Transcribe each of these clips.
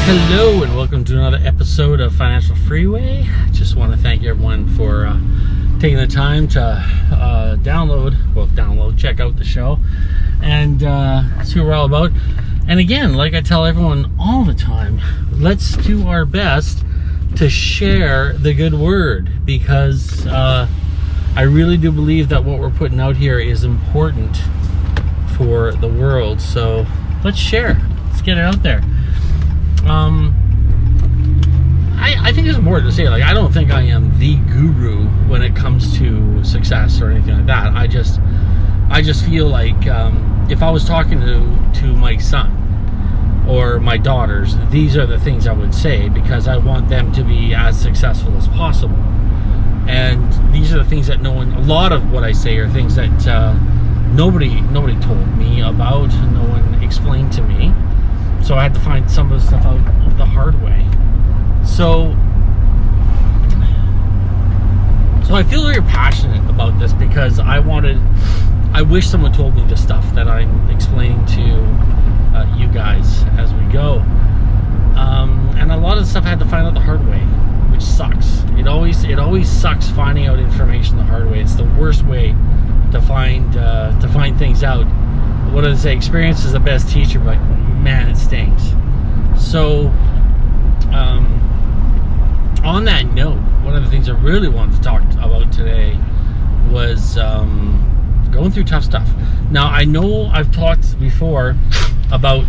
Hello and welcome to another episode of Financial Freeway. Just want to thank everyone for taking the time to check out the show and see what we're all about. And again, like I tell everyone all the time, let's do our best to share the good word, because I really do believe that what we're putting out here is important for the world. So let's share. Let's get it out there. I think there's more to say. Like, I don't think I am the guru when it comes to success or anything like that. I just feel like if I was talking to my son or my daughters, these are the things I would say, because I want them to be as successful as possible. And these are the things that a lot of what I say are things that nobody told me about, no one explained to me. So I had to find some of the stuff out the hard way. So I feel very passionate about this, because I wish someone told me the stuff that I'm explaining to you guys as we go. And a lot of the stuff I had to find out the hard way, which sucks. It always sucks finding out information the hard way. It's the worst way to find things out. What do they say? Experience is the best teacher, but man, it stings. So on that note, one of the things I really wanted to talk about today was going through tough stuff. Now, I know I've talked before about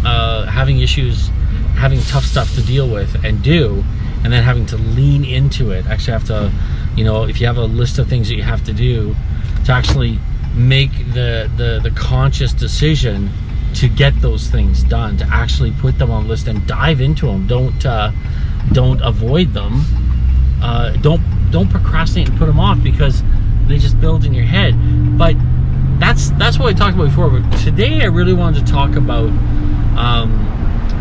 having issues, having tough stuff to deal with and do, and then having to lean into it. Actually have to, if you have a list of things that you have to do, to actually make the conscious decision to get those things done, to actually put them on the list and dive into them. Don't avoid them. Don't procrastinate and put them off, because they just build in your head. But that's what I talked about before. But today I really wanted to talk about,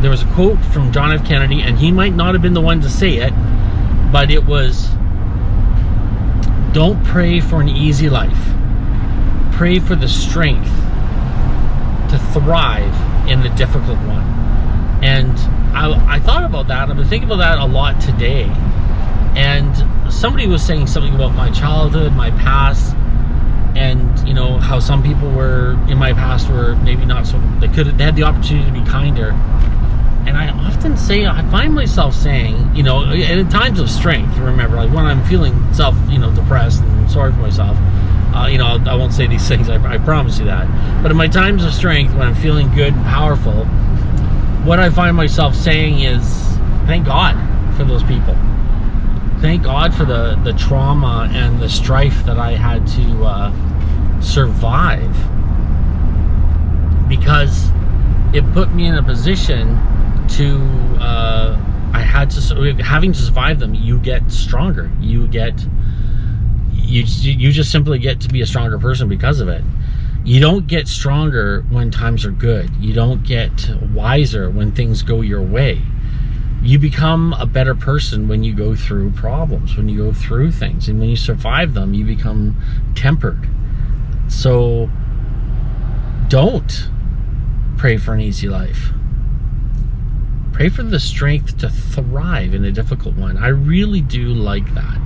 there was a quote from John F. Kennedy, and he might not have been the one to say it, but it was, "Don't pray for an easy life. Pray for the strength to thrive in the difficult one." And I thought about that. I've been thinking about that a lot today. And somebody was saying something about my childhood, my past, and how some people were in my past were maybe not so, they had the opportunity to be kinder. And I often say, I find myself saying, in times of strength, remember, like when I'm feeling depressed and sorry for myself, I won't say these things, I promise you that. But in my times of strength, when I'm feeling good and powerful, what I find myself saying is, thank God for those people. Thank God for the trauma and the strife that I had to survive, because it put me in a position to, having to survive them, you get stronger. You just simply get to be a stronger person because of it. You don't get stronger when times are good. You don't get wiser when things go your way. You become a better person when you go through problems, when you go through things, and when you survive them, you become tempered. So don't pray for an easy life. Pray for the strength to thrive in a difficult one. I really do like that.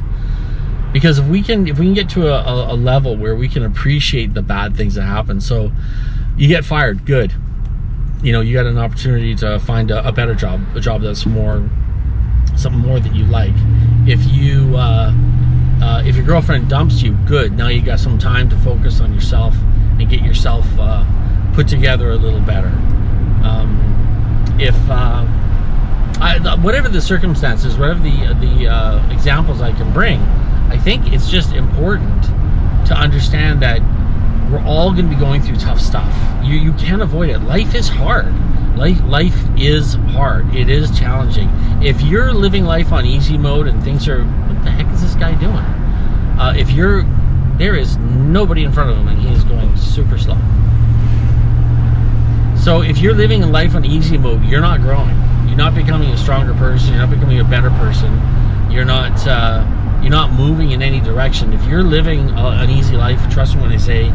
Because if we can get to a level where we can appreciate the bad things that happen. So you get fired, good. You got an opportunity to find a better job, a job that's something more that you like. If your girlfriend dumps you, good. Now you got some time to focus on yourself and get yourself put together a little better. Whatever the circumstances, whatever the examples I can bring, I think it's just important to understand that we're all going to be going through tough stuff. You can't avoid it. Life is hard. Life is hard. It is challenging. If you're living life on easy mode and things are, what the heck is this guy doing? There is nobody in front of him and he is going super slow. So if you're living a life on easy mode, you're not growing. You're not becoming a stronger person. You're not becoming a better person. You're not moving in any direction. If you're living an easy life, trust me when I say,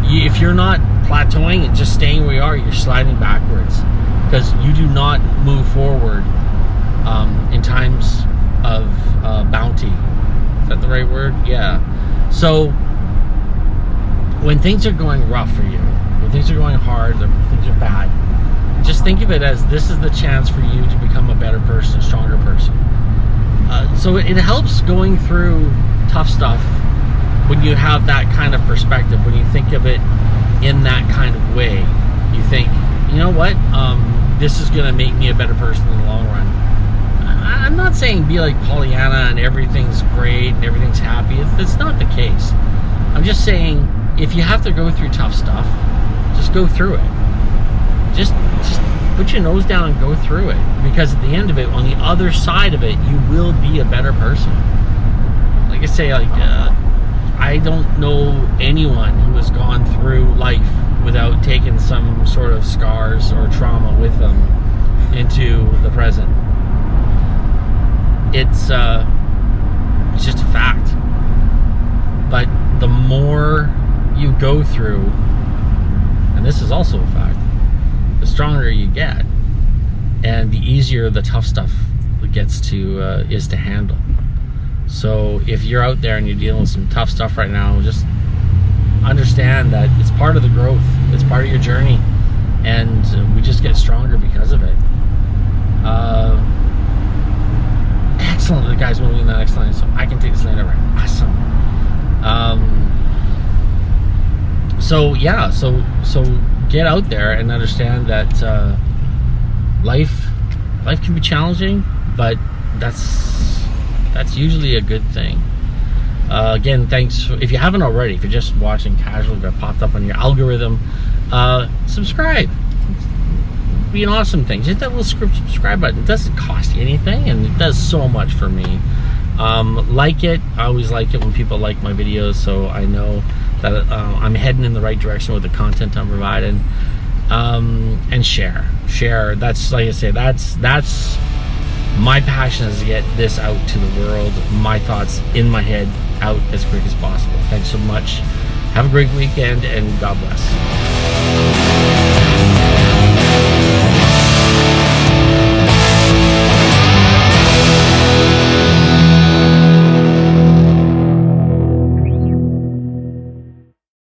if you're not plateauing and just staying where you are, you're sliding backwards, because you do not move forward in times of bounty. Is that the right word? Yeah. So when things are going rough for you, when things are going hard, when things are bad, just think of it as this is the chance for you to become a better person, a stronger person. So it helps going through tough stuff when you have that kind of perspective, when you think of it in that kind of way. You think, you know what, this is going to make me a better person in the long run. I'm not saying be like Pollyanna and everything's great and everything's happy. It's not the case. I'm just saying, if you have to go through tough stuff, just go through it. Just put your nose down and go through it, because at the end of it, on the other side of it, you will be a better person. Like I say, I don't know anyone who has gone through life without taking some sort of scars or trauma with them into the present. It's just a fact. But the more you go through, and this is also a fact, the stronger you get, and the easier the tough stuff gets to is to handle. So if you're out there and you're dealing with some tough stuff right now, just understand that it's part of the growth. It's part of your journey, and we just get stronger because of it. Excellent. The guy's moving in the next line, so I can take this lane over. Awesome. So yeah, so get out there and understand that life can be challenging, but that's usually a good thing. Again, thanks. If you haven't already, if you're just watching casually, if it popped up on your algorithm, subscribe. It'd be an awesome thing. Just that little subscribe button. It doesn't cost you anything, and it does so much for me. Like it. I always like it when people like my videos, so I know that I'm heading in the right direction with the content I'm providing. And share. That's, like I say, that's my passion, is to get this out to the world, my thoughts in my head out as quick as possible. Thanks so much. Have a great weekend, and God bless.